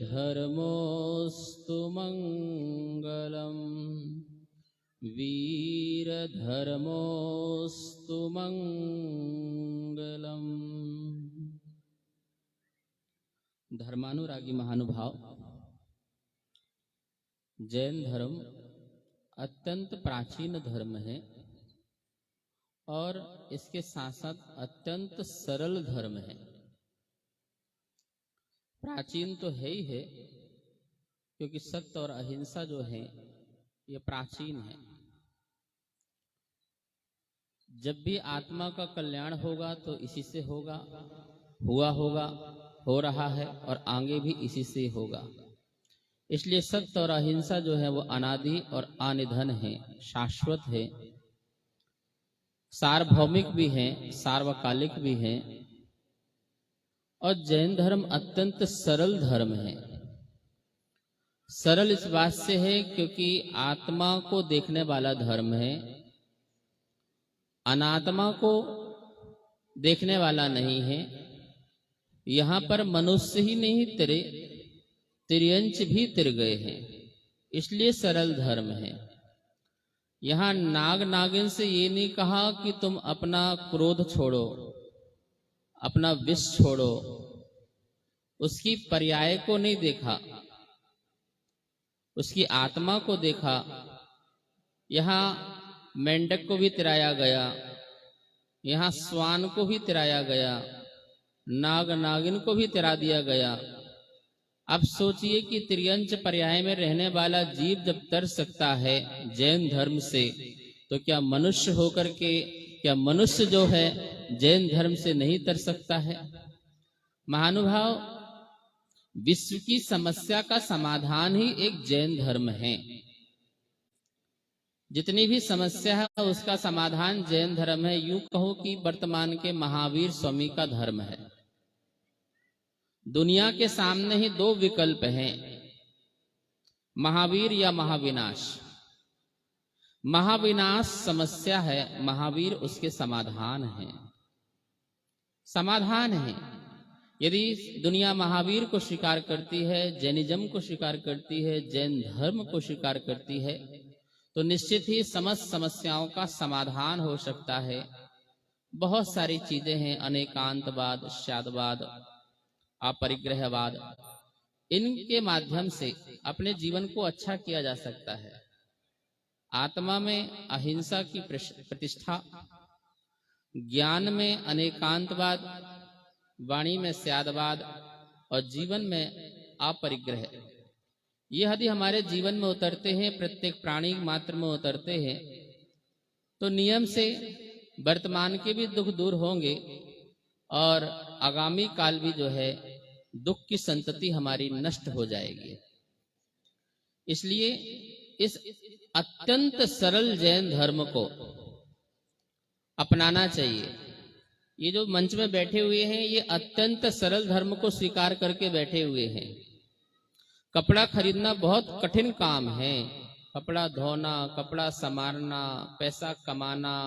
वीरधर्मोऽस्तु मङ्गलम् वीरधर्मोऽस्तु मङ्गलम्। धर्मानुरागी महानुभाव, जैन धर्म अत्यंत प्राचीन धर्म है और इसके साथ साथ अत्यंत सरल धर्म है। प्राचीन तो है ही है, क्योंकि सत्य और अहिंसा जो है ये प्राचीन है। जब भी आत्मा का कल्याण होगा तो इसी से होगा, हुआ होगा, हो रहा है और आगे भी इसी से होगा। इसलिए सत्य और अहिंसा जो है वो अनादि और अनिधन है, शाश्वत है, सार्वभौमिक भी है, सार्वकालिक भी है। और जैन धर्म अत्यंत सरल धर्म है। सरल इस बात से है क्योंकि आत्मा को देखने वाला धर्म है, अनात्मा को देखने वाला नहीं है। यहाँ पर मनुष्य ही नहीं तिरे, तिर्यंच भी तिर गए हैं, इसलिए सरल धर्म है। यहाँ नाग नागिन से ये नहीं कहा कि तुम अपना क्रोध छोड़ो, अपना विष छोड़ो, उसकी पर्याय को नहीं देखा, उसकी आत्मा को देखा। यहाँ मेंढक को भी तिराया गया, यहाँ स्वान को भी तिराया गया, नाग नागिन को भी तिरा दिया गया। अब सोचिए कि त्रियंच पर्याय में रहने वाला जीव जब तर सकता है जैन धर्म से, तो क्या मनुष्य होकर के, क्या मनुष्य जो है जैन धर्म से नहीं तर सकता है? महानुभाव, विश्व की समस्या का समाधान ही एक जैन धर्म है। जितनी भी समस्या है उसका समाधान जैन धर्म है। यूं कहो कि वर्तमान के महावीर स्वामी का धर्म है। दुनिया के सामने ही दो विकल्प हैं, महावीर या महाविनाश। महाविनाश समस्या है, महावीर उसके समाधान है, समाधान है। यदि दुनिया महावीर को स्वीकार करती है, जैनिज्म को स्वीकार करती है, जैन धर्म को स्वीकार करती है, तो निश्चित ही समस्त समस्याओं का समाधान हो सकता है। बहुत सारी चीजें हैं, अनेकांतवाद, शादवाद, अपरिग्रहवाद, इनके माध्यम से अपने जीवन को अच्छा किया जा सकता है। आत्मा में अहिंसा की प्रतिष्ठा, ज्ञान में अनेकांतवाद, वाणी में स्यादवाद और जीवन में अपरिग्रह, ये यदि हमारे जीवन में उतरते हैं, प्रत्येक प्राणी मात्र में उतरते हैं, तो नियम से वर्तमान के भी दुख दूर होंगे और आगामी काल भी जो है दुख की संतति हमारी नष्ट हो जाएगी। इसलिए इस अत्यंत सरल जैन धर्म को अपनाना चाहिए। ये जो मंच में बैठे हुए हैं ये अत्यंत सरल धर्म को स्वीकार करके बैठे हुए हैं। कपड़ा खरीदना बहुत कठिन काम है, कपड़ा धोना, कपड़ा संवारना, पैसा कमाना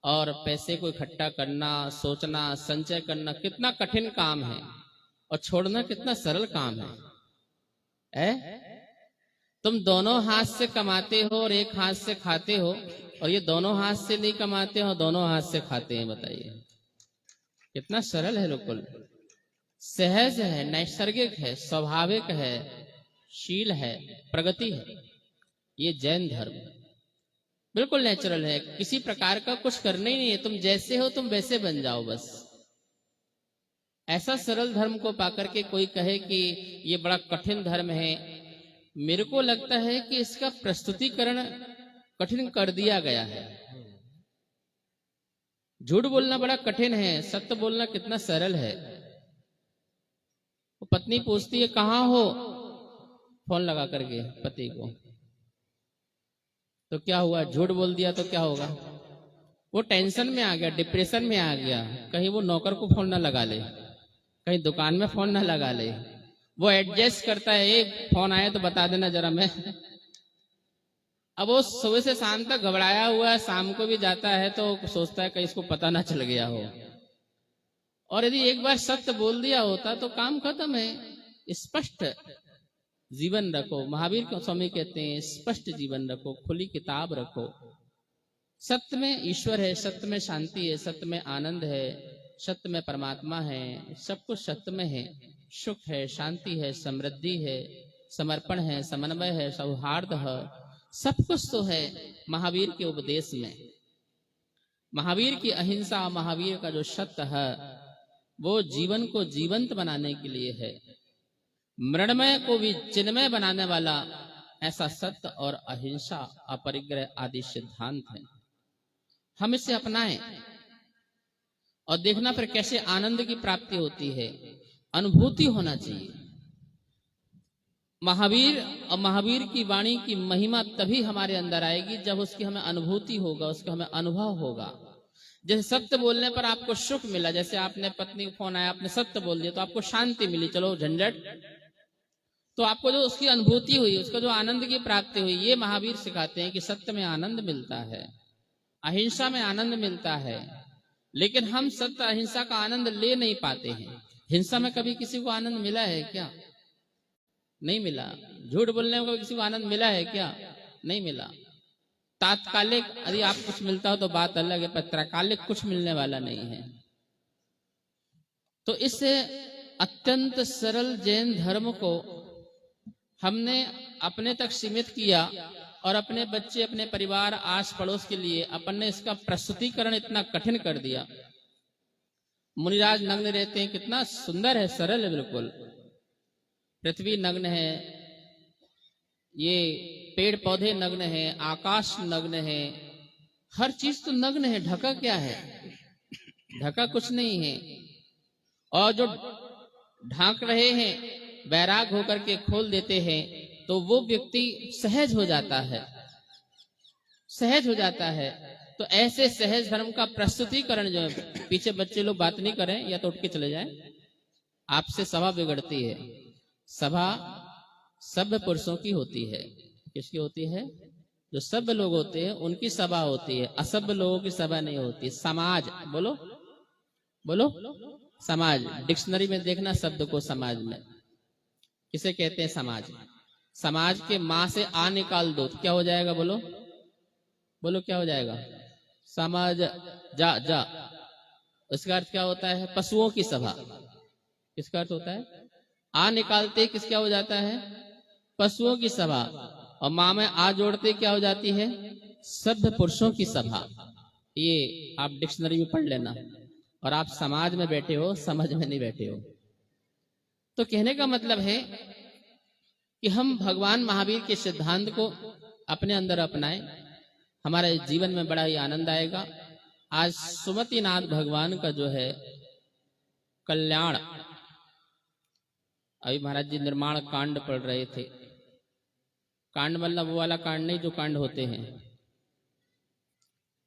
और पैसे को इकट्ठा करना, सोचना, संचय करना कितना कठिन काम है और छोड़ना कितना सरल काम है। तुम दोनों हाथ से कमाते हो और एक हाथ से खाते हो, और ये दोनों हाथ से नहीं कमाते हो, दोनों हाथ से खाते हैं। बताइए कितना सरल है, बिल्कुल सहज है, नैसर्गिक है, स्वाभाविक है, शील है, प्रगति है। ये जैन धर्म बिल्कुल नेचुरल है, किसी प्रकार का कुछ करना ही नहीं है। तुम जैसे हो तुम वैसे बन जाओ बस। ऐसा सरल धर्म को पाकर के कोई कहे कि ये बड़ा कठिन धर्म है, मेरे को लगता है कि इसका प्रस्तुतिकरण कठिन कर दिया गया है। झूठ बोलना बड़ा कठिन है, सत्य बोलना कितना सरल है। वो पत्नी पूछती है कहाँ हो, फोन लगा करके पति को, तो क्या हुआ, झूठ बोल दिया तो क्या होगा? वो टेंशन में आ गया, डिप्रेशन में आ गया, कहीं वो नौकर को फोन ना लगा ले, कहीं दुकान में फोन ना लगा ले। वो एडजस्ट करता है, एक फोन आए तो बता देना जरा मैं। अब वो सुबह से शाम तक घबराया हुआ है, शाम को भी जाता है तो सोचता है कहीं इसको पता ना चल गया हो। और यदि एक बार सत्य बोल दिया होता तो काम खत्म है। स्पष्ट जीवन रखो। महावीर को स्वामी कहते हैं स्पष्ट जीवन रखो, खुली किताब रखो। सत्य में ईश्वर है, सत्य में शांति है, सत्य में आनंद है, सत्य में परमात्मा है, सब कुछ सत्य में है। सुख है, शांति है, समृद्धि है, समर्पण है, समन्वय है, सौहार्द है, सब कुछ तो है महावीर के उपदेश में। महावीर की अहिंसा, महावीर का जो सत्य है वो जीवन को जीवंत बनाने के लिए है। मृण्मय को भी चिन्मय बनाने वाला ऐसा सत्य और अहिंसा, अपरिग्रह आदि सिद्धांत है। हम इसे अपनाएं और देखना फिर कैसे आनंद की प्राप्ति होती है। अनुभूति होना चाहिए। महावीर और महावीर की वाणी की महिमा तभी हमारे अंदर आएगी जब उसकी हमें अनुभूति होगा, उसका हमें अनुभव होगा। जैसे सत्य बोलने पर आपको सुख मिला, जैसे आपने पत्नी को फोन आया, आपने सत्य बोल दिया तो आपको शांति मिली, चलो झंझट, तो आपको जो उसकी अनुभूति हुई, उसका जो आनंद की प्राप्ति हुई, ये महावीर सिखाते हैं कि सत्य में आनंद मिलता है, अहिंसा में आनंद मिलता है। लेकिन हम सत्य अहिंसा का आनंद ले नहीं पाते हैं। हिंसा में कभी किसी को आनंद मिला है क्या? नहीं मिला। झूठ बोलने में कभी किसी को आनंद मिला है क्या? नहीं मिला। तात्कालिक यदि आप कुछ मिलता हो तो बात अलग है, पर त्रैकालिक कुछ मिलने वाला नहीं है। तो इससे अत्यंत सरल जैन धर्म को हमने अपने तक सीमित किया और अपने बच्चे, अपने परिवार, आस पड़ोस के लिए अपन ने इसका प्रस्तुतिकरण इतना कठिन कर दिया। मुनिराज नग्न रहते हैं, कितना सुंदर है, सरल है बिल्कुल। पृथ्वी नग्न है, ये पेड़ पौधे नग्न है, आकाश नग्न है, हर चीज तो नग्न है। ढका क्या है? ढका कुछ नहीं है। और जो ढांक रहे हैं वैराग होकर के खोल देते हैं तो वो व्यक्ति सहज हो जाता है, सहज हो जाता है। तो ऐसे सहज धर्म का प्रस्तुतिकरण जो है, पीछे बच्चे लोग बात नहीं करें या तो उठ के चले जाएं, आपसे सभा बिगड़ती है। सभा सभ्य पुरुषों की होती है। किसकी होती है? जो सभ्य लोग होते हैं उनकी सभा होती है, असभ्य लोगों की सभा नहीं होती। समाज, बोलो बोलो, समाज। डिक्शनरी में देखना शब्द को, समाज में किसे कहते हैं? समाज। समाज के मां से आ निकाल दो तो क्या हो जाएगा? बोलो बोलो, क्या हो जाएगा? समाज जा जा। इसका अर्थ क्या होता है? पशुओं की सभा। किसका अर्थ होता है? आ निकालते किस क्या हो जाता है? पशुओं की सभा। और मां में आ जोड़ते क्या हो जाती है? सभ्य पुरुषों की सभा। ये आप डिक्शनरी में पढ़ लेना। और आप समाज में बैठे हो, समझ में नहीं बैठे हो। तो कहने का मतलब है कि हम भगवान महावीर के सिद्धांत को अपने अंदर अपनाएं, हमारे जीवन में बड़ा ही आनंद आएगा। आज सुमतिनाथ भगवान का जो है कल्याण, अभी महाराज जी निर्माण कांड पढ़ रहे थे। कांड मतलब वो वाला कांड नहीं जो कांड होते हैं।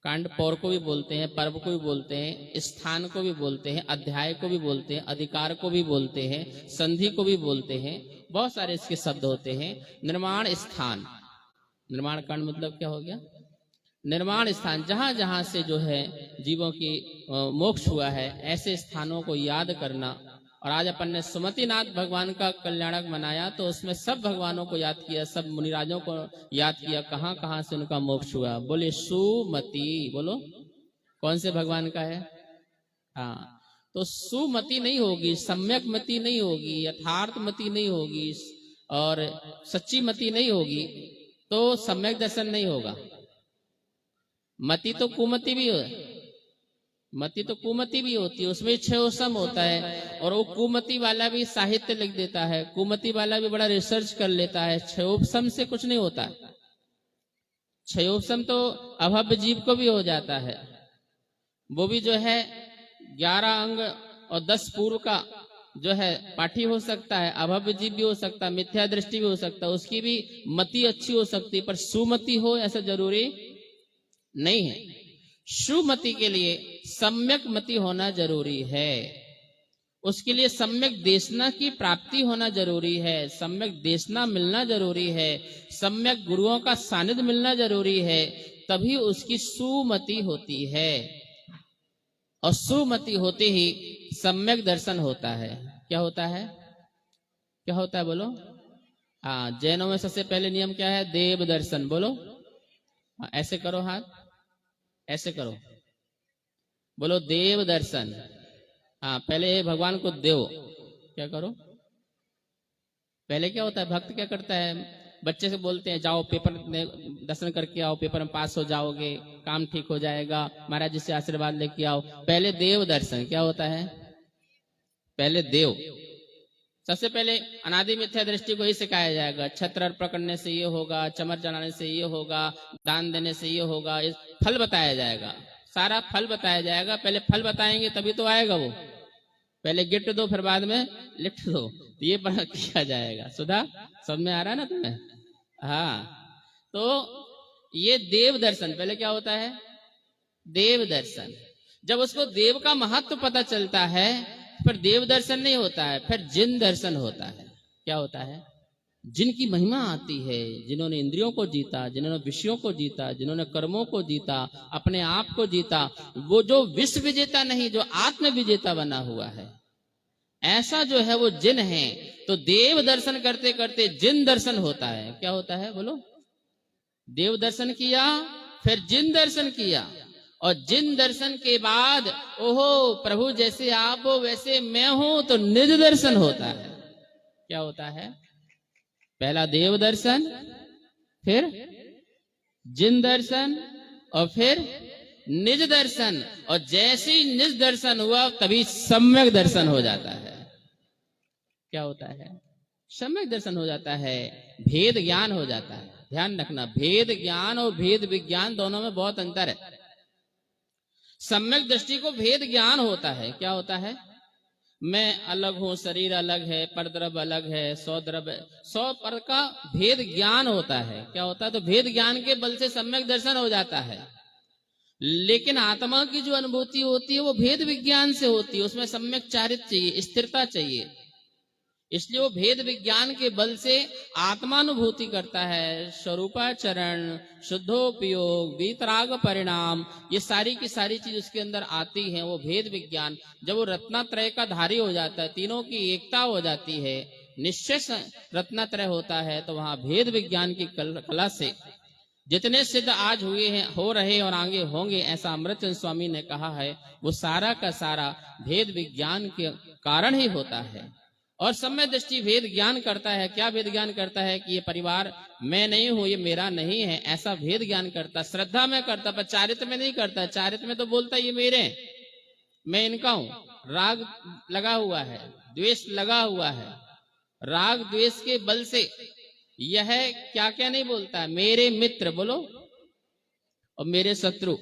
कांड पौर को भी बोलते हैं, पर्व को भी बोलते हैं, स्थान को भी बोलते हैं, अध्याय को भी बोलते हैं, अधिकार को भी बोलते हैं, संधि को भी बोलते हैं। बहुत सारे इसके शब्द होते हैं। निर्माण स्थान, निर्माण कांड मतलब क्या हो गया? निर्माण स्थान, जहां जहां से जो है जीवों की मोक्ष हुआ है, ऐसे स्थानों को याद करना। और आज अपन ने सुमतिनाथ भगवान का कल्याणक मनाया तो उसमें सब भगवानों को याद किया, सब मुनिराजों को याद किया, कहां कहां से उनका मोक्ष हुआ। बोले सुमति, बोलो कौन से भगवान का है? हाँ, तो सुमति नहीं होगी, सम्यक मति नहीं होगी, यथार्थ मति नहीं होगी और सच्ची मति नहीं होगी तो सम्यक दर्शन नहीं होगा। मति तो कुमति भी है, मति तो कुमति भी होती है, उसमें क्षयोसम होता है। और वो कुमति वाला भी साहित्य लिख देता है, कुमति वाला भी बड़ा रिसर्च कर लेता है। क्षयोपम से कुछ नहीं होता। क्षयोपम तो अभव्य जीव को भी हो जाता है। वो भी जो है 11 अंग और 10 पूर्व का जो है पाठी हो सकता है, अभव्य जीव भी हो सकता है, मिथ्या दृष्टि भी हो सकता है, उसकी भी मति अच्छी हो सकती है, पर सुमति हो ऐसा जरूरी नहीं है। सुमति के लिए सम्यक मति होना जरूरी है। उसके लिए सम्यक देशना की प्राप्ति होना जरूरी है, सम्यक देशना मिलना जरूरी है, सम्यक गुरुओं का सानिध्य मिलना जरूरी है, तभी उसकी सुमति होती है। और सुमति होते ही सम्यक दर्शन होता है। क्या होता है? क्या होता है बोलो? हाँ, जैनों में सबसे पहले नियम क्या है? देव दर्शन। बोलो। हाँ, ऐसे करो हाथ, ऐसे करो, बोलो देव दर्शन। हाँ, पहले भगवान को देव क्या करो। पहले क्या होता है, भक्त क्या करता है, बच्चे से बोलते हैं जाओ पेपर दर्शन करके आओ, पेपर में पास हो जाओगे, काम ठीक हो जाएगा, महाराज जी से आशीर्वाद लेके आओ। पहले देव दर्शन। क्या होता है? पहले देव। सबसे पहले अनादि मिथ्या दृष्टि को ही सिखाया जाएगा। छत्र अर्पण करने से ये होगा, चमर चढ़ाने से ये होगा, दान देने से ये होगा, इस फल बताया जाएगा, सारा फल बताया जाएगा। पहले फल बताएंगे तभी तो आएगा वो। पहले गिफ्ट दो फिर बाद में लिफ्ट दो, तो ये किया जाएगा। सुधा सब में आ रहा है ना तुम्हें? हाँ, तो ये देव दर्शन पहले क्या होता है? देव दर्शन। जब उसको देव का महत्व पता चलता है, फिर देव दर्शन नहीं होता है, फिर जिन दर्शन होता है। क्या होता है? जिनकी महिमा आती है, जिन्होंने इंद्रियों को जीता, जिन्होंने विषयों को जीता, जिन्होंने कर्मों को जीता, अपने आप को जीता, वो जो विश्व विजेता नहीं, जो आत्म विजेता बना हुआ है, ऐसा जो है वो जिन है। तो देव दर्शन करते करते जिन दर्शन होता है। क्या होता है बोलो? देव दर्शन किया, फिर जिन दर्शन किया, और जिन दर्शन के बाद ओहो प्रभु जैसे आप हो वैसे मैं हूं, तो निज दर्शन होता है। क्या होता है? पहला देव दर्शन, फिर जिन दर्शन, और फिर निज दर्शन। और जैसे ही निज दर्शन हुआ तभी सम्यक दर्शन हो जाता है। क्या होता है? सम्यक दर्शन हो जाता है, भेद ज्ञान हो जाता है। ध्यान रखना, भेद ज्ञान और भेद विज्ञान दोनों में बहुत अंतर है। सम्यक दृष्टि को भेद ज्ञान होता है। क्या होता है? मैं अलग हूं, शरीर अलग है, परद्रव्य अलग है, सौ द्रव्य, सौ पर का भेद ज्ञान होता है। क्या होता है? तो भेद ज्ञान के बल से सम्यक दर्शन हो जाता है। लेकिन आत्मा की जो अनुभूति होती है वो भेद विज्ञान से होती है, उसमें सम्यक चारित्र चाहिए, स्थिरता चाहिए। इसलिए वो भेद विज्ञान के बल से आत्मानुभूति करता है। स्वरूपाचरण, शुद्धोपयोग, वीतराग परिणाम, ये सारी की सारी चीज उसके अंदर आती हैं। वो भेद विज्ञान जब वो रत्नात्रय का धारी हो जाता है, तीनों की एकता हो जाती है, निश्चय रत्नात्रय होता है, तो वहां भेद विज्ञान की कला से जितने सिद्ध आज हुए हैं, हो रहे और आगे होंगे, ऐसा अमृतचंद स्वामी ने कहा है, वो सारा का सारा भेद विज्ञान के कारण ही होता है। और सम्यक दृष्टि भेद ज्ञान करता है। क्या भेद ज्ञान करता है? कि ये परिवार मैं नहीं हूं, ये मेरा नहीं है, ऐसा भेद ज्ञान करता। श्रद्धा में करता, पर चारित्र में नहीं करता। चारित्र में तो बोलता ये मेरे, मैं इनका हूं। राग लगा हुआ है, द्वेष लगा हुआ है, राग द्वेष के बल से यह क्या क्या नहीं बोलता, मेरे मित्र बोलो, और मेरे शत्रु।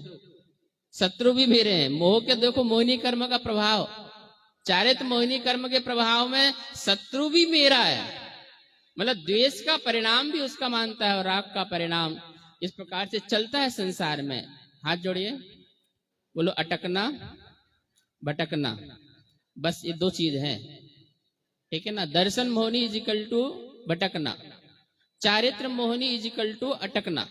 शत्रु भी मेरे हैं। मोह के देखो, मोहिनी कर्म का प्रभाव, चारित्र मोहिनी कर्म के प्रभाव में शत्रु भी मेरा है, मतलब द्वेष का परिणाम भी उसका मानता है और राग का परिणाम। इस प्रकार से चलता है संसार में। हाथ जोड़िए, बोलो अटकना, भटकना, बस ये दो चीज हैं, ठीक है ना। दर्शन मोहिनी इज इक्वल टू भटकना, चारित्र मोहिनी इज इक्वल टू अटकना।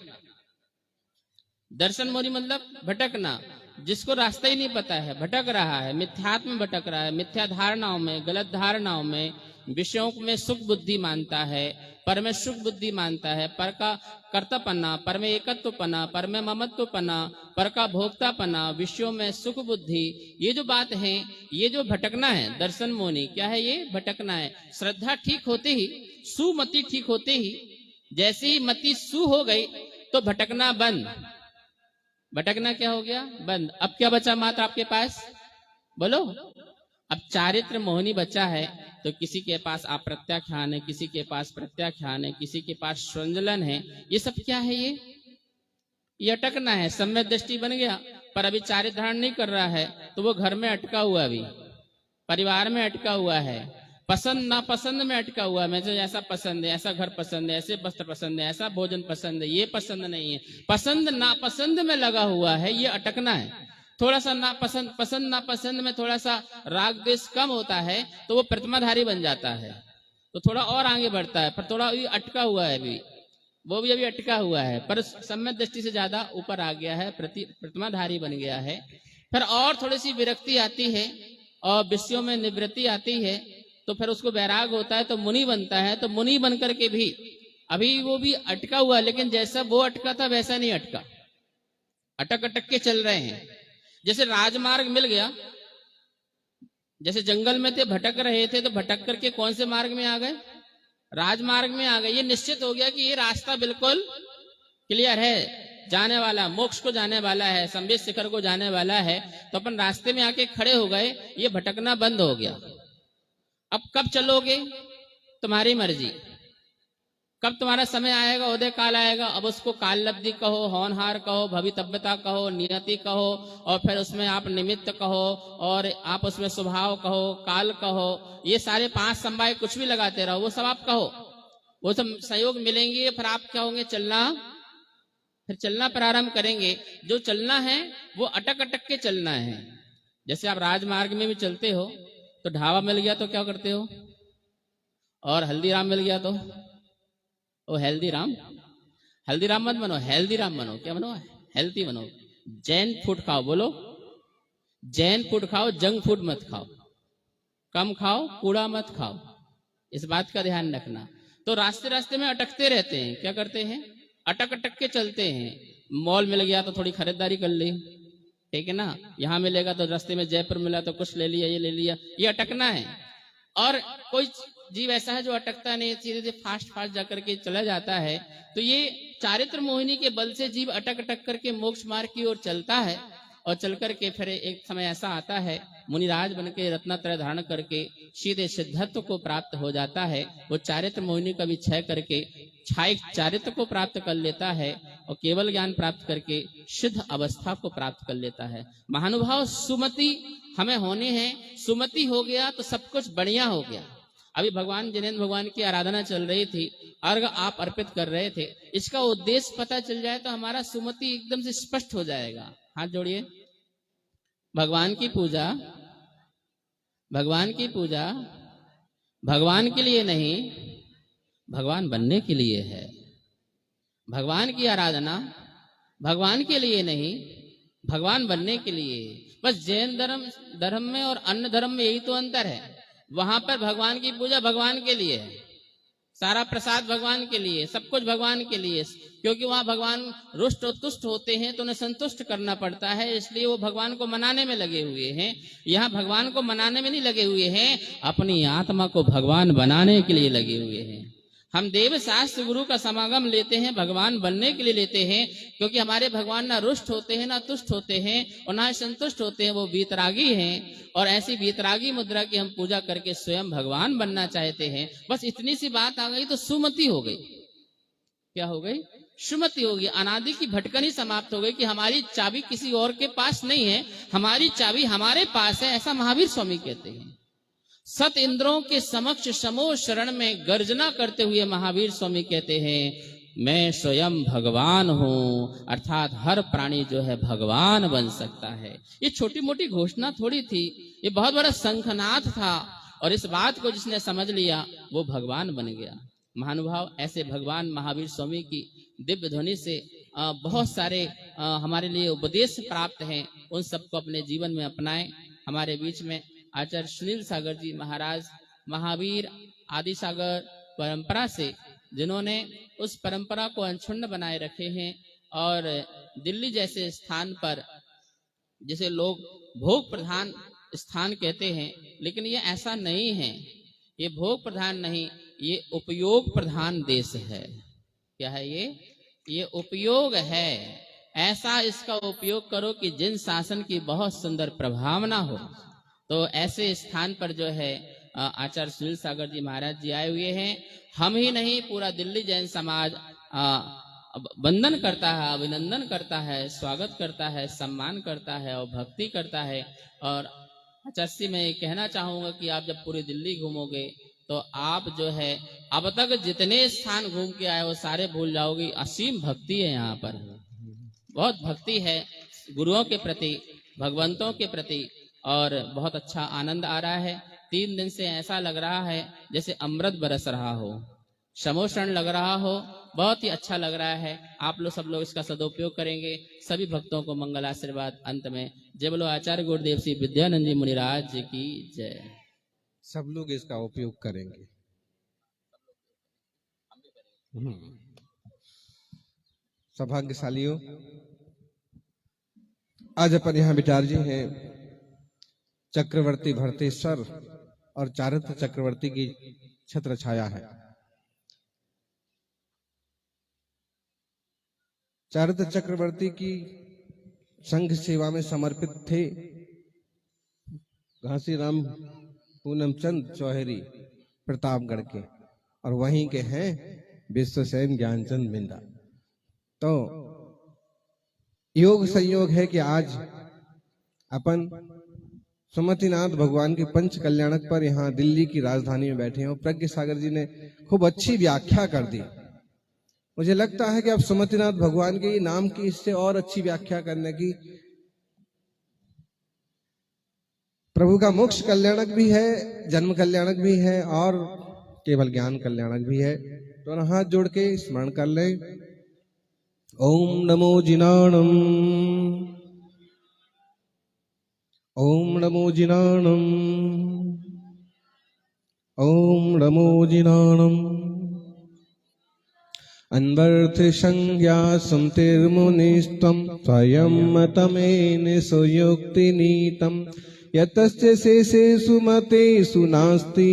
दर्शन मोहिनी मतलब भटकना, जिसको रास्ता ही नहीं पता है, भटक रहा है, मिथ्यात्म में भटक रहा है, मिथ्या धारणाओं में, गलत धारणाओं में, विषयों में सुख बुद्धि मानता है, पर में सुख बुद्धि मानता है, पर का कर्तापना, पर में एकत्वपना, पर में ममत्वपना, पर का भोक्तापना, विषयों में सुख बुद्धि, ये जो बात है, ये जो भटकना है दर्शन मोहिनी, क्या है ये? भटकना है। श्रद्धा ठीक होते ही, सुमति ठीक होते ही, जैसे ही मति सु हो गई तो भटकना बंद। भटकना क्या हो गया? बंद। अब क्या बचा मात्र आपके पास? बोलो। अब चारित्र मोहिनी बचा है, तो किसी के पास अप्रत्याख्यान है, किसी के पास प्रत्याख्यान है, किसी के पास संजलन है। ये सब क्या है? ये अटकना है। सम्यक दृष्टि बन गया, पर अभी चारित्र धारण नहीं कर रहा है, तो वो घर में अटका हुआ, अभी परिवार में अटका हुआ है, पसंद नापसंद में अटका हुआ है। मुझे ऐसा पसंद है, ऐसा घर पसंद है, ऐसे वस्त्र पसंद है, ऐसा भोजन पसंद है, ये पसंद नहीं है, पसंद नापसंद में लगा हुआ है, ये अटकना है। थोड़ा सा नापसंद, पसंद नापसंद में थोड़ा सा राग द्वेष कम होता है, तो वो प्रतिमाधारी बन जाता है, तो थोड़ा और आगे बढ़ता है, पर थोड़ा ये अटका हुआ है अभी, वो भी अभी अटका हुआ है, पर सम्यक दृष्टि से ज्यादा ऊपर आ गया है, प्रतिमाधारी बन गया है। फिर और थोड़ी सी विरक्ति आती है और विषयों में निवृत्ति आती है, तो फिर उसको वैराग होता है तो मुनि बनता है। तो मुनि बन करके भी अभी वो भी अटका हुआ, लेकिन जैसा वो अटका था वैसा नहीं अटका, अटक अटक के चल रहे हैं। जैसे राजमार्ग मिल गया, जैसे जंगल में थे भटक रहे थे तो भटक करके कौन से मार्ग में आ गए, राजमार्ग में आ गए। ये निश्चित हो गया कि ये रास्ता बिल्कुल क्लियर है, जाने वाला, मोक्ष को जाने वाला है, संबित शिखर को जाने वाला है। तो अपन रास्ते में आके खड़े हो गए, ये भटकना बंद हो गया। अब कब चलोगे तुम्हारी मर्जी, कब तुम्हारा समय आएगा, उदय काल आएगा। अब उसको काल लब्धि कहो, होनहार कहो, भवितव्यता कहो, नियति कहो, और फिर उसमें आप निमित्त कहो, और आप उसमें स्वभाव कहो, काल कहो, ये सारे 5 समवाय कुछ भी लगाते रहो, वो सब आप कहो, वो सब सहयोग मिलेंगे। फिर आप क्या होंगे, चलना, फिर चलना प्रारंभ करेंगे। जो चलना है वो अटक अटक के चलना है। जैसे आप राजमार्ग में भी चलते हो तो ढाबा मिल गया तो क्या करते हो, और हल्दीराम मिल गया तो ओ हेल्दीराम, हल्दीराम मत बनो, हेल्दीराम बनो। क्या बनो, हेल्थी बनो। जैन फूड खाओ, बोलो जैन फूड खाओ, जंक फूड मत खाओ, कम खाओ, कूड़ा मत खाओ, इस बात का ध्यान रखना। तो रास्ते रास्ते में अटकते रहते हैं, क्या करते हैं, अटक अटक के चलते हैं। मॉल मिल गया तो थोड़ी खरीदारी कर ली, ठीक है ना, यहाँ मिलेगा तो रास्ते में जयपुर मिला तो कुछ ले लिया, ये ले लिया, ये अटकना है। और कोई जीव ऐसा है जो अटकता नहीं, सीधे सीधे फास्ट फास्ट जाकर के चला जाता है। तो ये चारित्र मोहिनी के बल से जीव अटक अटक करके मोक्ष मार्ग की ओर चलता है, और चल करके फिर एक समय ऐसा आता है, मुनिराज बन के रत्नात्रय धारण करके सीधे सिद्धत्व को प्राप्त हो जाता है। वो चारित्र मोहिनी का भी क्षय करके छायिक चारित्र को प्राप्त कर लेता है, और केवल ज्ञान प्राप्त करके सिद्ध अवस्था को प्राप्त कर लेता है। महानुभाव, सुमति हमें होने हैं, सुमति हो गया तो सब कुछ बढ़िया हो गया। अभी भगवान जिनेन्द्र भगवान की आराधना चल रही थी, अर्घ आप अर्पित कर रहे थे, इसका उद्देश्य पता चल जाए तो हमारा सुमति एकदम से स्पष्ट हो जाएगा। हाथ जोड़िए। भगवान की पूजा, भगवान की पूजा भगवान के लिए नहीं, भगवान बनने के लिए है। भगवान की आराधना भगवान के लिए नहीं, भगवान बनने के लिए। बस जैन धर्म में और अन्य धर्म में यही तो अंतर है। वहां पर भगवान की पूजा भगवान के लिए है, सारा प्रसाद भगवान के लिए, सब कुछ भगवान के लिए, क्योंकि वहां भगवान रुष्ट और तुष्ट होते हैं तो उन्हें संतुष्ट करना पड़ता है, इसलिए वो भगवान को मनाने में लगे हुए हैं। यहाँ भगवान को मनाने में नहीं लगे हुए हैं, अपनी आत्मा को भगवान बनाने के लिए लगे हुए हैं। हम देव शास्त्र गुरु का समागम लेते हैं भगवान बनने के लिए लेते हैं, क्योंकि हमारे भगवान ना रुष्ट होते हैं ना तुष्ट होते हैं और ना संतुष्ट होते हैं, वो वीतरागी हैं। और ऐसी वीतरागी मुद्रा की हम पूजा करके स्वयं भगवान बनना चाहते हैं। बस इतनी सी बात आ गई तो सुमति हो गई। क्या हो गई, सुमति हो गई। अनादि की भटकनी समाप्त हो गई कि हमारी चाबी किसी और के पास नहीं है, हमारी चाबी हमारे पास है, ऐसा महावीर स्वामी कहते हैं। सत इंद्रों के समक्ष समो शरण में गर्जना करते हुए महावीर स्वामी कहते हैं, मैं स्वयं भगवान हूं, अर्थात हर प्राणी जो है भगवान बन सकता है। ये छोटी मोटी घोषणा थोड़ी थी, ये बहुत बड़ा शंखनाद था, और इस बात को जिसने समझ लिया वो भगवान बन गया। महानुभाव, ऐसे भगवान महावीर स्वामी की दिव्य ध्वनि से बहुत सारे हमारे लिए उपदेश प्राप्त हैं, उन सबको अपने जीवन में अपनाएं। हमारे बीच में आचार्य सुनील सागर जी महाराज महावीर आदि सागर परंपरा से, जिन्होंने उस परंपरा को अनछुन्न बनाए रखे हैं, और दिल्ली जैसे स्थान पर जिसे लोग भोग प्रधान स्थान कहते हैं, लेकिन ये ऐसा नहीं है, ये भोग प्रधान नहीं, ये उपयोग प्रधान देश है। क्या है ये उपयोग है। ऐसा इसका उपयोग करो कि जिन शासन की बहुत सुंदर प्रभावना हो। तो ऐसे स्थान पर जो है आचार्य सुनील सागर जी महाराज जी आए हुए हैं। हम ही नहीं, पूरा दिल्ली जैन समाज वंदन करता है, अभिनंदन करता है, स्वागत करता है, सम्मान करता है और भक्ति करता है। और आचार्य, मैं ये कहना चाहूंगा कि आप जब पूरी दिल्ली घूमोगे तो आप जो है अब तक जितने स्थान घूम के आए वो सारे भूल जाओगे। असीम भक्ति है यहाँ पर, बहुत भक्ति है गुरुओं के प्रति, भगवंतों के प्रति, और बहुत अच्छा आनंद आ रहा है। 3 दिन से ऐसा लग रहा है जैसे अमृत बरस रहा हो, समोषण लग रहा हो, बहुत ही अच्छा लग रहा है। आप लोग सब लोग इसका सदुपयोग करेंगे। सभी भक्तों को मंगल आशीर्वाद। अंत में जय बोलो आचार्य गुरुदेव श्री विद्यानंद जी मुनिराज जी की जय। सब लोग इसका उपयोग करेंगे। सौभाग्यशालियों, आज अपन यहाँ विचार जी हैं चक्रवर्ती भरतेश्वर और चारित्र चक्रवर्ती की छत्र छाया है। चारित्र चक्रवर्ती की संघ सेवा में समर्पित थे घासीराम पूनमचंद चौहरी प्रतापगढ़ के, और वहीं के हैं विश्वसेन ज्ञानचंद बिंदा। तो योग संयोग है कि आज अपन सुमतिनाथ भगवान के पंच कल्याणक पर यहाँ दिल्ली की राजधानी में बैठे हैं। प्रज्ञ सागर जी ने खूब अच्छी व्याख्या कर दी। मुझे लगता है कि अब सुमतिनाथ भगवान के नाम की इससे और अच्छी व्याख्या करने की, प्रभु का मोक्ष कल्याणक भी है, जन्म कल्याणक भी है और केवल ज्ञान कल्याणक भी है। तो हाथ जोड़ के स्मरण कर लें। ओम नमो जिनाणम, ओम नमो जिनाणम, ओम नमो जिनाणम। अन्वर्थ संज्ञा सुमतिर्मुनिस्त्वं स्वयं तमेन सुयुक्ति नीतम् यतस्य शेषेषु मतेषु नास्ति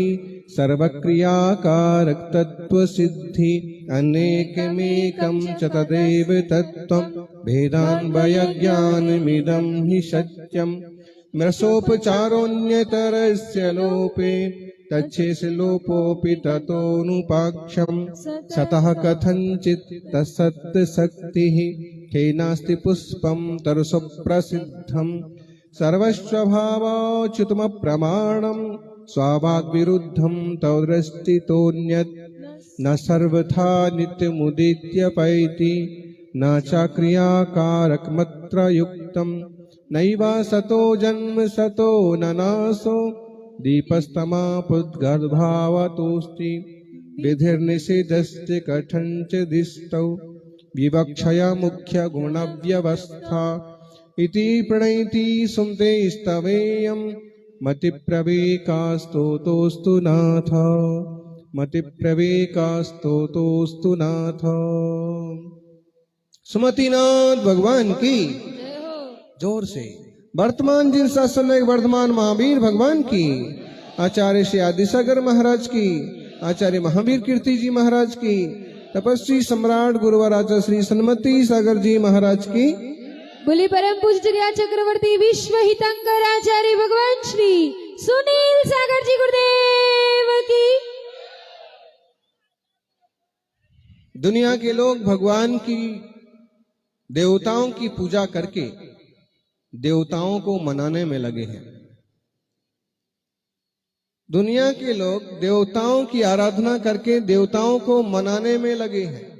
सर्वक्रियाकारक तत्व सिद्धि अनेकमेकं च तदेव तत्त्वं भेदान्वयज्ञानमिदं हि सत्यम् मृषोपचारोऽन्यतरस्य लोपे तच्छेष लोपोऽपि ततोऽनुपाक्षम् सतः कथञ्चित् तत्सत्य शक्तिः खेनास्ति पुष्पं तरुसुप्रसिद्धम् सर्वस्वभावाच्युतमप्रमाणम् स्वाभागविरुद्धं तव दृष्टितोऽन्यत् न सर्वथा नित्यमुदित्य पैति न च क्रियाकारकमत्र युक्तम् नैवा सतो जन्म सतो न नाशो दीपस्तमापुद्गर्भावतोऽस्ति विधिर्निषेधस्य कथञ्च दिष्टौ विवक्षया मुख्य गुणव्यवस्था इति प्रणैति सुमते स्तवेयम् मतिप्रवेकास्तोतोऽस्तु नाथ, मतिप्रवेकास्तोतोऽस्तु नाथ। सुमतिनाथ भगवान की जोर से। वर्तमान जिन शासन वर्धमान महावीर भगवान की, आचार्य श्री आदिसागर महाराज की, आचार्य महावीर कीर्ति जी महाराज की, तपस्वी सम्राट गुरुवर आचार्य श्री सन्मति सागर जी महाराज की, बोले परम पूज्य चक्रवर्ती विश्व हितंकर आचार्य भगवान श्री सुनील सागर जी गुरुदेव की। दुनिया के लोग भगवान की, देवताओं की पूजा करके देवताओं को मनाने में लगे हैं। दुनिया के लोग देवताओं की आराधना करके देवताओं को मनाने में लगे हैं,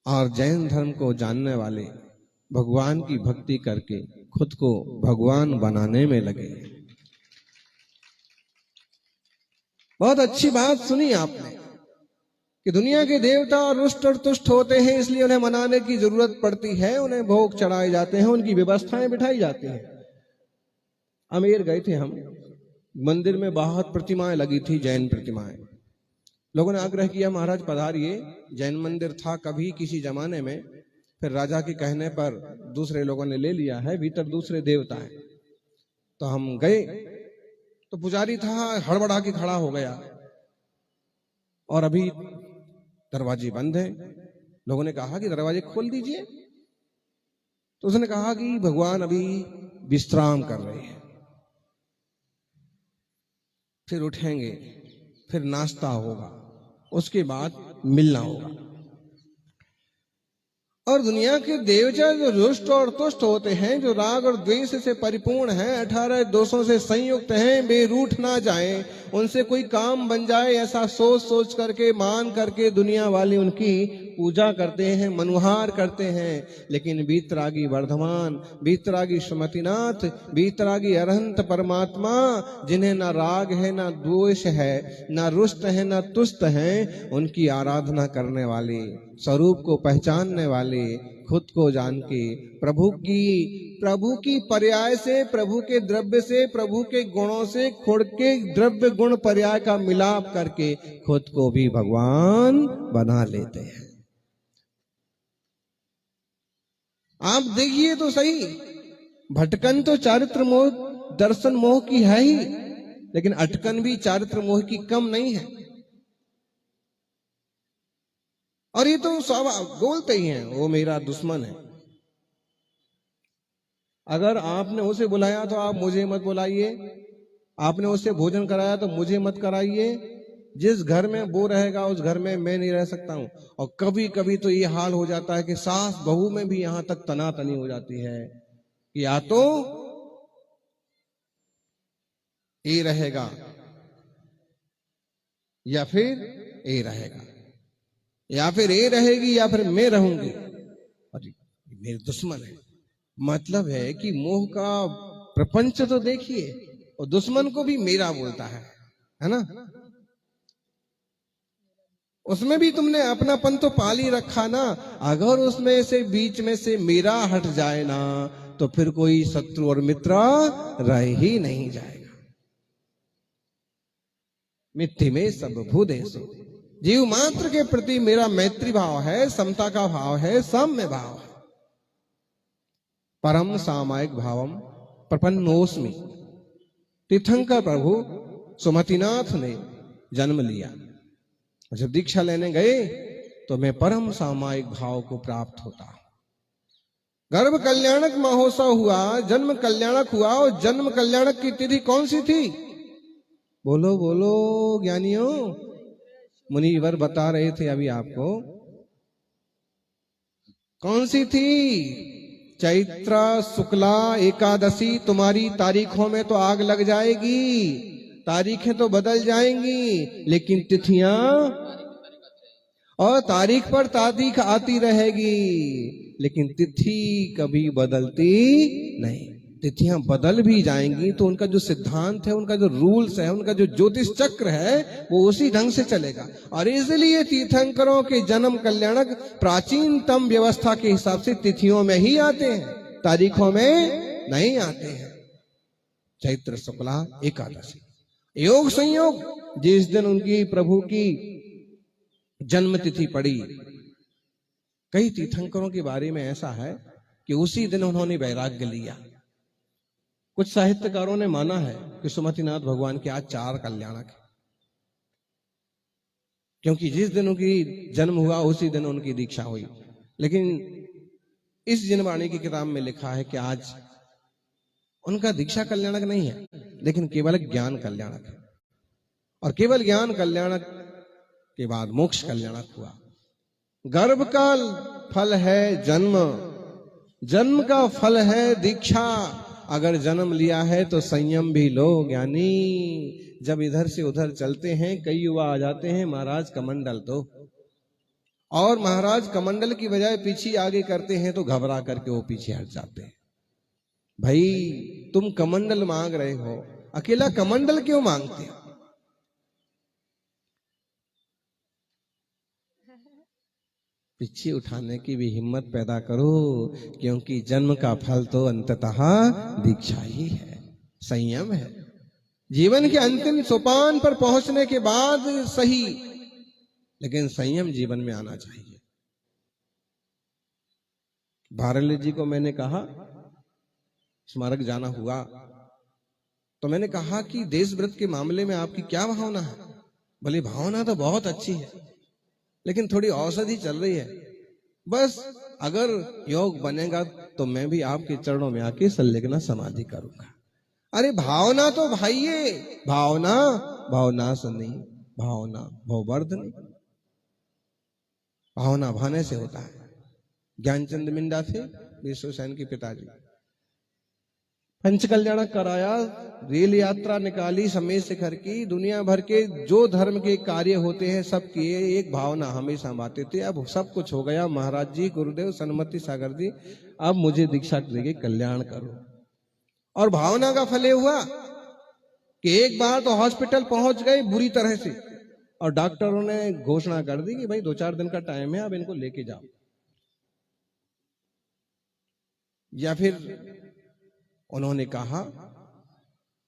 और जैन धर्म को जानने वाले भगवान की भक्ति करके खुद को भगवान बनाने में लगे हैं। बहुत अच्छी बात सुनी आपने कि दुनिया के देवता रुष्ट और तुष्ट होते हैं, इसलिए उन्हें मनाने की जरूरत पड़ती है, उन्हें भोग चढ़ाए जाते हैं, उनकी व्यवस्थाएं बिठाई जाती हैं। अमेर गए थे हम, मंदिर में बहुत प्रतिमाएं लगी थी, जैन प्रतिमाएं। लोगों ने आग्रह किया महाराज पधारिए, जैन मंदिर था कभी किसी जमाने में, फिर राजा के कहने पर दूसरे लोगों ने ले लिया है, भीतर दूसरे देवता हैं। तो हम गए तो पुजारी था, हड़बड़ा के खड़ा हो गया और अभी दरवाजे बंद हैं। लोगों ने कहा कि दरवाजे खोल दीजिए, तो उसने कहा कि भगवान अभी विश्राम कर रहे हैं, फिर उठेंगे, फिर नाश्ता होगा, उसके बाद मिलना होगा। और दुनिया के देवता जो रुष्ट और तुष्ट होते हैं, जो राग और द्वेष से परिपूर्ण हैं, 18 दोषों से संयुक्त हैं, वे रूठ ना जाएं, उनसे कोई काम बन जाए, ऐसा सोच सोच करके, मान करके दुनिया वाले उनकी पूजा करते हैं, मनुहार करते हैं। लेकिन बीतरागी वर्धमान, बीतरागी सुमतिनाथ, बीतरागी अरहंत परमात्मा, जिन्हें ना राग है, ना द्वेष है, ना रुष्ट है, ना तुष्ट है, उनकी आराधना करने वाले, स्वरूप को पहचानने वाले, खुद को जान के प्रभु की पर्याय से, प्रभु के द्रव्य से, प्रभु के गुणों से, खुद के द्रव्य गुण पर्याय का मिलाप करके खुद को भी भगवान बना लेते हैं। आप देखिए तो सही, भटकन तो चारित्र मोह, दर्शन मोह की है ही, लेकिन अटकन भी चारित्र मोह की कम नहीं है। और ये तो सब बोलते ही हैं, वो मेरा दुश्मन है। अगर आपने उसे बुलाया तो आप मुझे मत बुलाइए, आपने उससे भोजन कराया तो मुझे मत कराइए। जिस घर में वो रहेगा उस घर में मैं नहीं रह सकता हूं। और कभी कभी तो ये हाल हो जाता है कि सास बहू में भी यहां तक तनातनी हो जाती है कि या तो ये रहेगा या फिर ये रहेगा, या फिर ये रहेगी या फिर मैं रहूंगी। अरे मेरे दुश्मन है, मतलब है कि मोह का प्रपंच तो देखिए, और दुश्मन को भी मेरा बोलता है ना। उसमें भी तुमने अपनापन तो पाली रखा ना। अगर उसमें से बीच में से मेरा हट जाए ना, तो फिर कोई शत्रु और मित्र रह ही नहीं जाएगा। मिट्टी में सब भूदेशु, जीव मात्र के प्रति मेरा मैत्री भाव है, समता का भाव है, साम्य भाव है। परम सामायिक भावम प्रपन्नोस्मि। तीर्थंकर प्रभु सुमतिनाथ ने जन्म लिया। जब दीक्षा लेने गए तो मैं परम सामायिक भाव को प्राप्त होता। गर्भ कल्याणक महोत्सव हुआ, जन्म कल्याणक हुआ। और जन्म कल्याणक की तिथि कौन सी थी? बोलो बोलो ज्ञानियों, मुनिवर बता रहे थे अभी आपको। कौन सी थी? चैत्र शुक्ला एकादशी। तुम्हारी तारीखों में तो आग लग जाएगी, तारीखें तो बदल जाएंगी, लेकिन तिथियां और तारीख पर तारीख आती रहेगी, लेकिन तिथि कभी बदलती नहीं। तिथियां बदल भी जाएंगी तो उनका जो सिद्धांत है, उनका जो रूल्स है, उनका जो ज्योतिष चक्र है, वो उसी ढंग से चलेगा। और इसलिए तीर्थंकरों के जन्म कल्याणक प्राचीनतम व्यवस्था के हिसाब से तिथियों में ही आते हैं, तारीखों में नहीं आते हैं। चैत्र शुक्ला एकादशी, योग संयोग, जिस दिन उनकी प्रभु की जन्म तिथि पड़ी। कई तीर्थंकरों के बारे में ऐसा है कि उसी दिन उन्होंने वैराग्य लिया। कुछ साहित्यकारों ने माना है कि सुमतिनाथ भगवान के आज 4 कल्याणक है, क्योंकि जिस दिन उनकी जन्म हुआ उसी दिन उनकी दीक्षा हुई। लेकिन इस जिनवाणी की किताब में लिखा है कि आज उनका दीक्षा कल्याणक नहीं है, लेकिन केवल ज्ञान कल्याणक है। और केवल ज्ञान कल्याणक के बाद मोक्ष कल्याणक हुआ। गर्भ का फल है जन्म, जन्म का फल है दीक्षा। अगर जन्म लिया है तो संयम भी लो ज्ञानी। जब इधर से उधर चलते हैं, कई युवा आ जाते हैं, महाराज कमंडल दो, और महाराज कमंडल की बजाय पीछे आगे करते हैं तो घबरा करके वो पीछे हट जाते हैं। भाई तुम कमंडल मांग रहे हो, अकेला कमंडल क्यों मांगते हो? पीछे उठाने की भी हिम्मत पैदा करो, क्योंकि जन्म का फल तो अंततः दीक्षा ही है, संयम है। जीवन के अंतिम सोपान पर पहुंचने के बाद सही, लेकिन संयम जीवन में आना चाहिए। भारली जी को मैंने कहा, स्मारक जाना हुआ तो मैंने कहा कि देशव्रत के मामले में आपकी क्या भावना है? बोले भावना तो बहुत अच्छी है, लेकिन थोड़ी औषधि चल रही है। बस अगर योग बनेगा तो मैं भी आपके चरणों में आके संलग्न समाधि करूंगा। अरे भावना तो भाइये, भावना भावना से नहीं, भावना भववर्ध नहीं, भावना भाने से होता है। ज्ञानचंद मिंडा थे विश्वसेन के पिताजी, पंचकल्याणक कराया, रेल यात्रा निकाली समय शिखर की, दुनिया भर के जो धर्म के कार्य होते हैं सब किए, एक भावना हमेशा बातें थे। अब सब कुछ हो गया, महाराज जी, गुरुदेव, सन्मति सागर जी, अब मुझे दीक्षा देके कल्याण करो। और भावना का फल हुआ कि एक बार तो हॉस्पिटल पहुंच गए बुरी तरह से, और डॉक्टरों ने घोषणा कर दी कि भाई 2-4 दिन का टाइम है, अब इनको लेके जाओ। या फिर उन्होंने कहा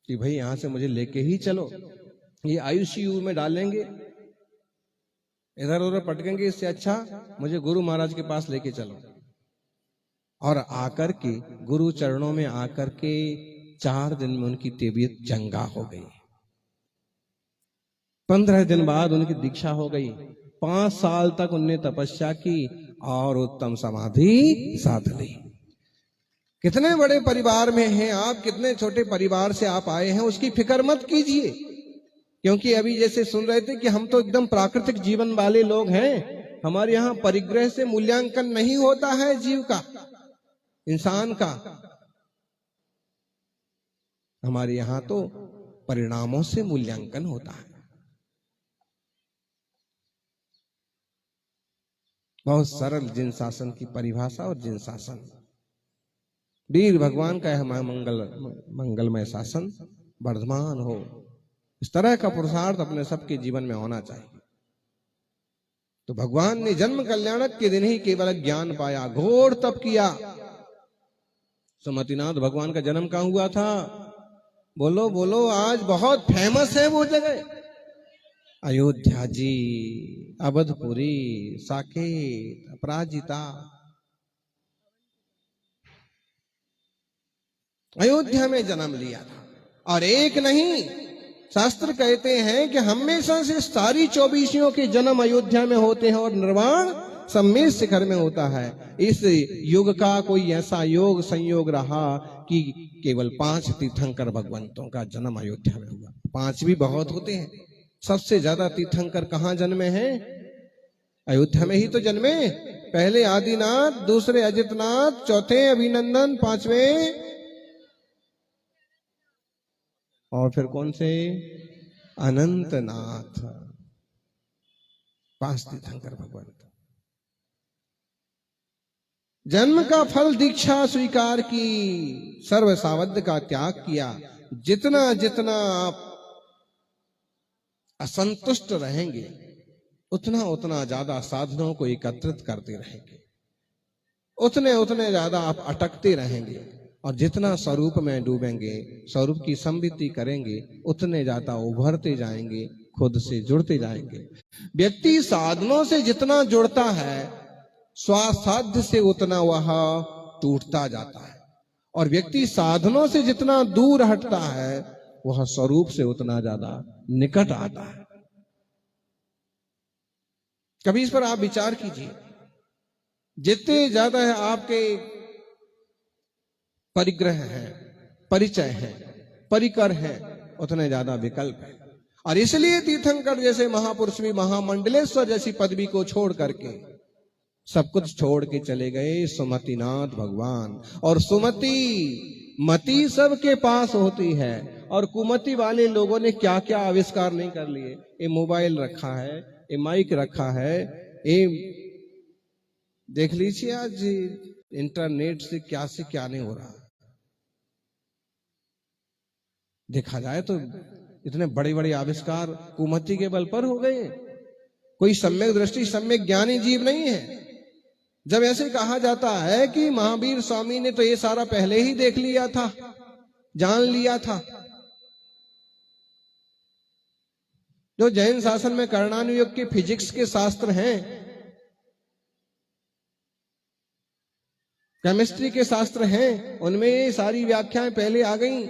कि भाई यहां से मुझे लेके ही चलो, ये आईसीयू में डालेंगे, इधर उधर पटकेंगे, इससे अच्छा मुझे गुरु महाराज के पास लेके चलो। और आकर के गुरु चरणों में आकर के 4 दिन में उनकी तबीयत चंगा हो गई। 15 दिन बाद उनकी दीक्षा हो गई। 5 साल तक उनने तपस्या की और उत्तम समाधि साध ली। कितने बड़े परिवार में हैं आप, कितने छोटे परिवार से आप आए हैं, उसकी फिक्र मत कीजिए। क्योंकि अभी जैसे सुन रहे थे कि हम तो एकदम प्राकृतिक जीवन वाले लोग हैं, हमारे यहाँ परिग्रह से मूल्यांकन नहीं होता है जीव का, इंसान का। हमारे यहाँ तो परिणामों से मूल्यांकन होता है। बहुत सरल जिन शासन की परिभाषा, और जिन शासन वीर भगवान का है मंगलमय शासन वर्धमान हो, इस तरह का पुरुषार्थ अपने सबके जीवन में होना चाहिए। तो भगवान ने जन्म कल्याणक के दिन ही केवल ज्ञान पाया, घोर तप किया। सुमतिनाथ भगवान का जन्म कहां हुआ था? बोलो बोलो, आज बहुत फेमस है वो जगह। अयोध्या जी, अवधपुरी, साकेत, अपराजिता, अयोध्या में जन्म लिया था। और एक नहीं, शास्त्र कहते हैं कि हमेशा से सारी 24 के जन्म अयोध्या में होते हैं, और निर्वाण सम्मेद शिखर में होता है। इस युग का कोई ऐसा योग संयोग रहा कि केवल 5 तीर्थंकर भगवंतों का जन्म अयोध्या में हुआ। 5 भी बहुत होते हैं, सबसे ज्यादा तीर्थंकर कहां जन्मे हैं? अयोध्या में ही तो जन्मे। पहले आदिनाथ, दूसरे अजितनाथ, चौथे अभिनंदन, 5वें और फिर कौन से? अनंतनाथ। 5 तीर्थंकर भगवान। जन्म का फल दीक्षा स्वीकार की, सर्व सावध का त्याग किया। जितना जितना आप असंतुष्ट रहेंगे, उतना उतना ज्यादा साधनों को एकत्रित करते रहेंगे, उतने उतने ज्यादा आप अटकते रहेंगे। और जितना स्वरूप में डूबेंगे, स्वरूप की संवित्ति करेंगे, उतने ज्यादा उभरते जाएंगे, खुद से जुड़ते जाएंगे। व्यक्ति साधनों से जितना जुड़ता है, स्वासाध्य से उतना वह टूटता जाता है। और व्यक्ति साधनों से जितना दूर हटता है, वह स्वरूप से उतना ज्यादा निकट आता है। कभी इस पर आप विचार कीजिए। जितने ज्यादा है आपके परिग्रह है, परिचय है, परिकर है, उतने ज्यादा विकल्प है। और इसलिए तीर्थंकर जैसे महापुरुष भी महामंडलेश्वर जैसी पदवी को छोड़ करके सब कुछ छोड़ के चले गए सुमतिनाथ भगवान। और सुमति मति सबके पास होती है, और कुमति वाले लोगों ने क्या क्या आविष्कार नहीं कर लिए। ये मोबाइल रखा है, ये माइक रखा है, ये देख लीजिए आज इंटरनेट से क्या नहीं हो रहा। देखा जाए तो इतने बड़े बड़े आविष्कार कुमति के बल पर हो गए। कोई सम्यक दृष्टि, सम्यक ज्ञानी जीव नहीं है। जब ऐसे कहा जाता है कि महावीर स्वामी ने तो ये सारा पहले ही देख लिया था, जान लिया था। जो जैन शासन में कर्णानुयोग के फिजिक्स के शास्त्र हैं, केमिस्ट्री के शास्त्र हैं, उनमें ये सारी व्याख्याएं पहले आ गई।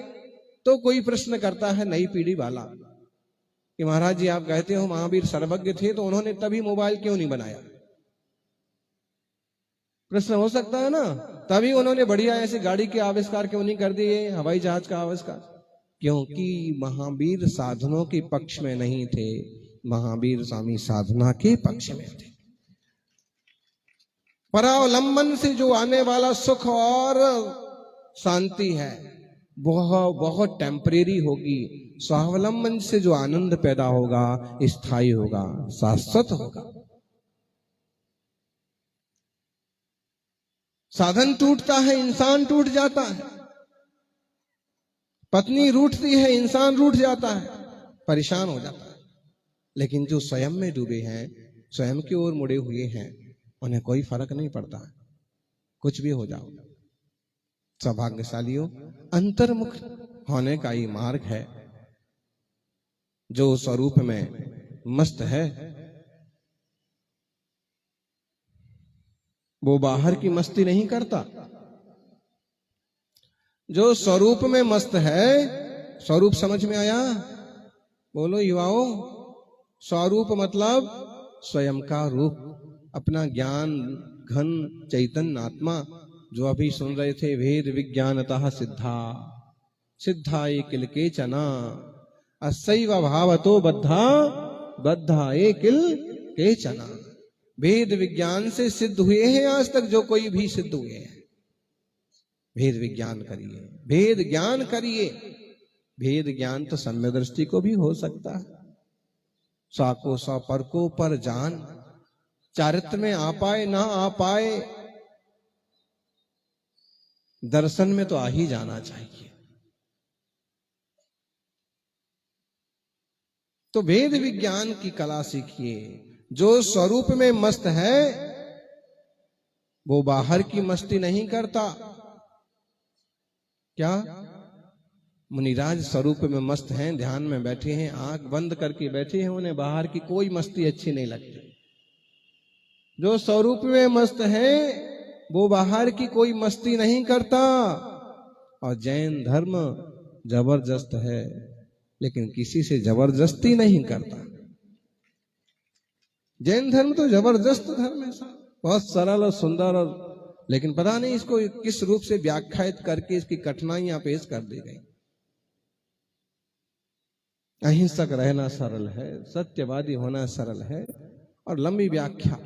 तो कोई प्रश्न करता है नई पीढ़ी वाला कि महाराज जी आप कहते हो महावीर सर्वज्ञ थे, तो उन्होंने तभी मोबाइल क्यों नहीं बनाया? प्रश्न हो सकता है ना। तभी उन्होंने बढ़िया ऐसी गाड़ी के आविष्कार क्यों नहीं कर दिए, हवाई जहाज का आविष्कार? क्योंकि महावीर साधनों के पक्ष में नहीं थे, महावीर स्वामी साधना के पक्ष में थे। परावलंबन से जो आने वाला सुख और शांति है, बहुत बहुत टेम्परेरी होगी। स्वावलंबन से जो आनंद पैदा होगा स्थायी होगा, शाश्वत होगा। साधन टूटता है, इंसान टूट जाता है। पत्नी रूठती है, इंसान रूठ जाता है, परेशान हो जाता है। लेकिन जो स्वयं में डूबे हैं, स्वयं की ओर मुड़े हुए हैं, उन्हें कोई फर्क नहीं पड़ता, कुछ भी हो जाओ। सौभाग्यशालियों, अंतर्मुख होने का ये मार्ग है। जो स्वरूप में मस्त है वो बाहर की मस्ती नहीं करता। जो स्वरूप में मस्त है, स्वरूप समझ में आया? बोलो युवाओं, स्वरूप मतलब स्वयं का रूप, अपना ज्ञान घन चैतन्य आत्मा। जो अभी सुन रहे थे, वेद विज्ञानतः सिद्धा सिद्धा ये किल के चना अस्सैव भावतो बद्धा बद्धा ये किल के चना। वेद विज्ञान से सिद्ध हुए हैं आज तक जो कोई भी सिद्ध हुए हैं। भेद विज्ञान करिए, भेद ज्ञान करिए। भेद ज्ञान तो सम्य दृष्टि को भी हो सकता है। सौ को सौ पर को पर जान, चारित्र में आ पाए ना आ पाए, दर्शन में तो आ ही जाना चाहिए। तो वेद विज्ञान की कला सीखिए। जो स्वरूप में मस्त है वो बाहर की मस्ती नहीं करता। क्या मुनिराज स्वरूप में मस्त हैं, ध्यान में बैठे हैं, आंख बंद करके बैठे हैं, उन्हें बाहर की कोई मस्ती अच्छी नहीं लगती। जो स्वरूप में मस्त है वो बाहर की कोई मस्ती नहीं करता। और जैन धर्म जबरदस्त है, लेकिन किसी से जबरदस्ती नहीं करता। जैन धर्म तो जबरदस्त धर्म है, बहुत सरल और सुंदर, और लेकिन पता नहीं इसको किस रूप से व्याख्यात करके इसकी कठिनाइयां पेश कर दी गई। अहिंसक रहना सरल है, सत्यवादी होना सरल है, और लंबी व्याख्या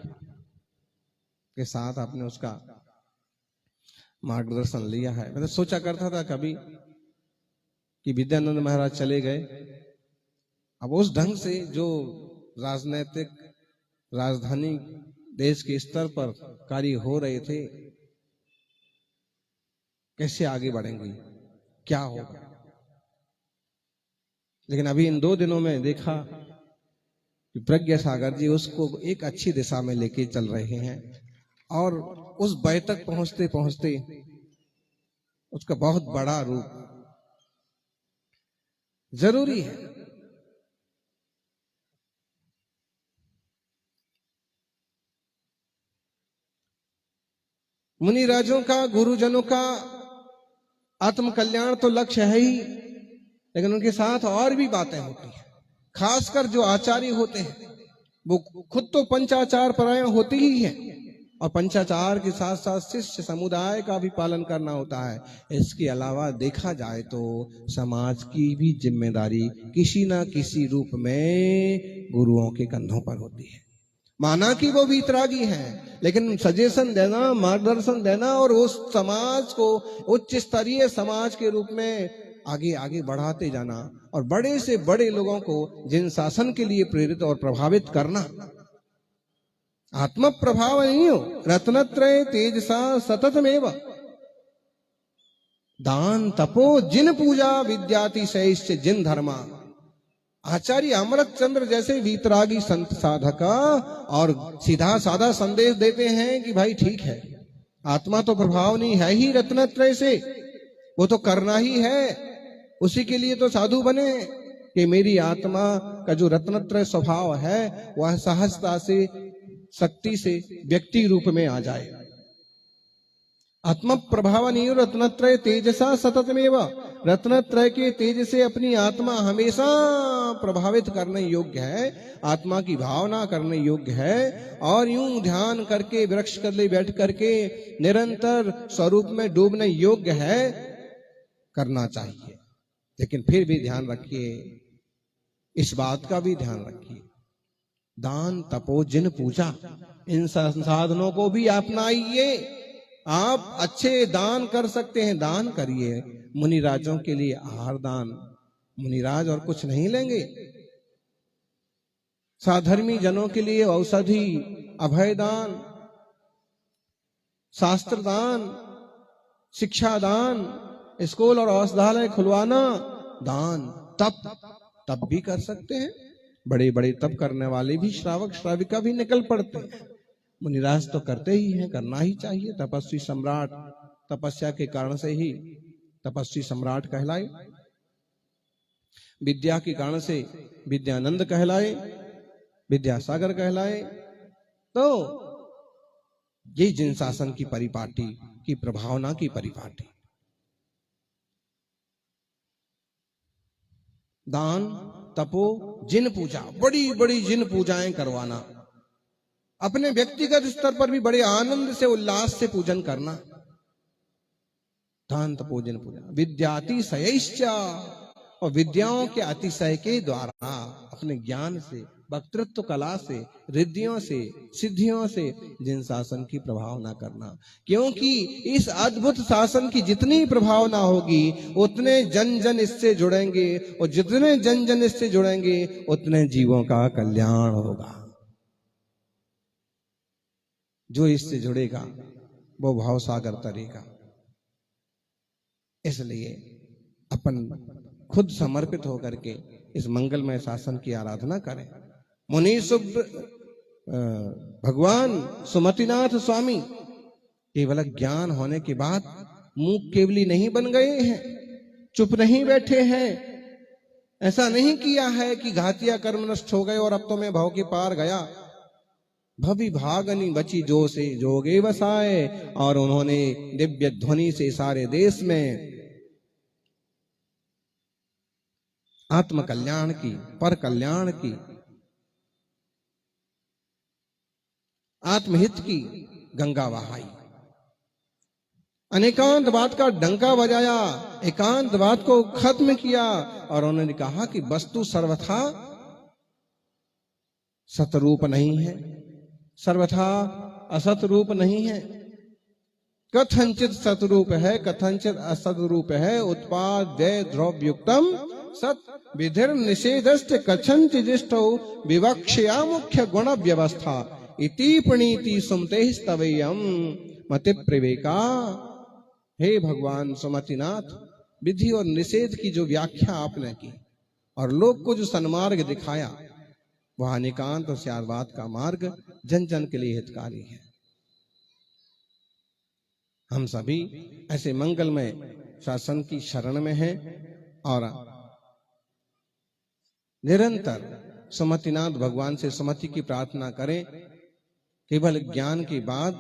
के साथ आपने उसका मार्गदर्शन लिया है। मैं तो सोचा करता था कभी कि विद्यानंद महाराज चले गए, अब उस ढंग से जो राजनैतिक राजधानी देश के स्तर पर कार्य हो रहे थे, कैसे आगे बढ़ेंगे, क्या होगा। लेकिन अभी इन 2 दिनों में देखा कि प्रज्ञा सागर जी उसको एक अच्छी दिशा में लेके चल रहे हैं, और उस वय तक पहुंचते पहुंचते उसका बहुत बड़ा रूप जरूरी है। मुनि राजों का, गुरुजनों का आत्म कल्याण तो लक्ष्य है ही, लेकिन उनके साथ और भी बातें होती हैं। खासकर जो आचार्य होते हैं वो खुद तो पंचाचार परायण होती ही है, और पंचाचार के साथ साथ शिष्य समुदाय का भी पालन करना होता है। इसके अलावा देखा जाए तो समाज की भी जिम्मेदारी किसी ना किसी रूप में गुरुओं के कंधों पर होती है। माना कि वो वीतरागी हैं, लेकिन सजेशन देना, मार्गदर्शन देना, और उस समाज को उच्च स्तरीय समाज के रूप में आगे आगे बढ़ाते जाना, और बड़े से बड़े लोगों को जिन शासन के लिए प्रेरित और प्रभावित करना। आत्म प्रभाव नहीं हो, रत्नत्रय तेजसा सततमेव दान तपो जिन पूजा विद्यातिशय जिन धर्मा। आचार्य अमृत चंद्र जैसे वीतरागी संत साधका और सीधा साधा संदेश देते हैं कि भाई ठीक है, आत्मा तो प्रभाव नहीं है ही रत्नत्रय से, वो तो करना ही है। उसी के लिए तो साधु बने कि मेरी आत्मा का जो रत्नत्रय स्वभाव है वह सहजता से, शक्ति से व्यक्ति रूप में आ जाए। आत्म प्रभाव नहीं रत्नत्रय तेजसा सततमेव। रत्नत्रय के तेज से अपनी आत्मा हमेशा प्रभावित करने योग्य है, आत्मा की भावना करने योग्य है, और यूं ध्यान करके वृक्ष तले बैठ करके निरंतर स्वरूप में डूबने योग्य है, करना चाहिए। लेकिन फिर भी ध्यान रखिए, इस बात का भी ध्यान रखिए, दान तपो जिन पूजा, इन संसाधनों को भी अपनाइए, आप अच्छे दान कर सकते हैं, दान करिए। मुनिराजों के लिए आहार दान, मुनिराज और कुछ नहीं लेंगे। साधर्मी जनों के लिए औषधि, अभय दान, शास्त्र दान, शिक्षा दान, स्कूल और औषधालय खुलवाना दान, तप भी कर सकते हैं। बड़े बड़े तप करने वाले भी श्रावक श्राविका भी निकल पड़ते हैं। मुनिराज तो करते ही हैं, करना ही चाहिए। तपस्वी सम्राट, तपस्या के कारण से ही तपस्वी सम्राट कहलाए, विद्या के कारण से विद्यानंद कहलाए, विद्यासागर कहलाए। तो ये जिन शासन की परिपाटी की प्रभावना की परिपाटी, दान, तपो, जिन पूजा, बड़ी बड़ी जिन पूजाएं करवाना, अपने व्यक्तिगत स्तर पर भी बड़े आनंद से उल्लास से पूजन करना। दान, तपो, जिन पूजा, विद्यातिशयश्च, और विद्याओं के अतिशय के द्वारा अपने ज्ञान से, वक्तृत्व कला से, रिद्धियों से, सिद्धियों से जिन शासन की प्रभावना करना। क्योंकि इस अद्भुत शासन की जितनी प्रभावना होगी उतने जन जन इससे जुड़ेंगे, और जितने जन जन इससे जुड़ेंगे उतने जीवों का कल्याण होगा। जो इससे जुड़ेगा वो भावसागर तरेगा। इसलिए अपन खुद समर्पित होकर के इस मंगलमय शासन की आराधना करें। मुनि भगवान सुमतिनाथ स्वामी केवल ज्ञान होने के बाद मूक केवली नहीं बन गए हैं, चुप नहीं बैठे हैं। ऐसा नहीं किया है कि घातिया कर्म नष्ट हो गए और अब तो मैं भव के पार गया। भवि भागनी बची जो से जोगे बसाए, और उन्होंने दिव्य ध्वनि से सारे देश में आत्म कल्याण की, पर कल्याण की, आत्महित की गंगा बहाई। अनेकांतवाद का डंका बजाया, एकांतवाद को खत्म किया, और उन्होंने कहा कि वस्तु सर्वथा सतरूप नहीं है, सर्वथा असत रूप नहीं है। कथंचित सतरूप है, कथंचित असत रूप है। उत्पाद्य द्रव्युक्तम सत विधिर निषेधश्च कथंचिदिष्टो विवक्ष्या मुख्य गुण व्यवस्था इति प्रणीति सुमते स्तवेयम मति प्रवेका। हे भगवान सुमतिनाथ, विधि और निषेध की जो व्याख्या आपने की और लोक को जो सन्मार्ग दिखाया, वह अनेकांत और श्यारवाद का मार्ग जन जन के लिए हितकारी है। हम सभी ऐसे मंगलमय शासन की शरण में हैं और निरंतर सुमतिनाथ भगवान से सुमति की प्रार्थना करें। केवल ज्ञान के बाद,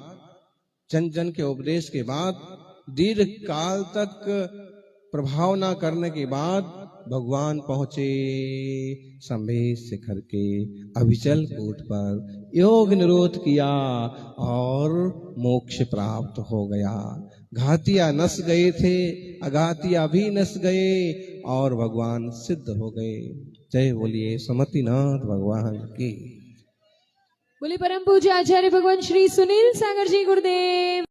जन जन के उपदेश के बाद, दीर्घ काल तक प्रभाव न करने के बाद भगवान पहुंचे संभेद शिखर के अविचल कोट पर, योग निरोध किया और मोक्ष प्राप्त हो गया। घातिया नस गए थे, अघातिया भी नस गए और भगवान सिद्ध हो गए। जय बोलिए सुमतिनाथ भगवान की। बोले परम पूज्य आचार्य भगवान श्री सुनील सागर जी गुरुदेव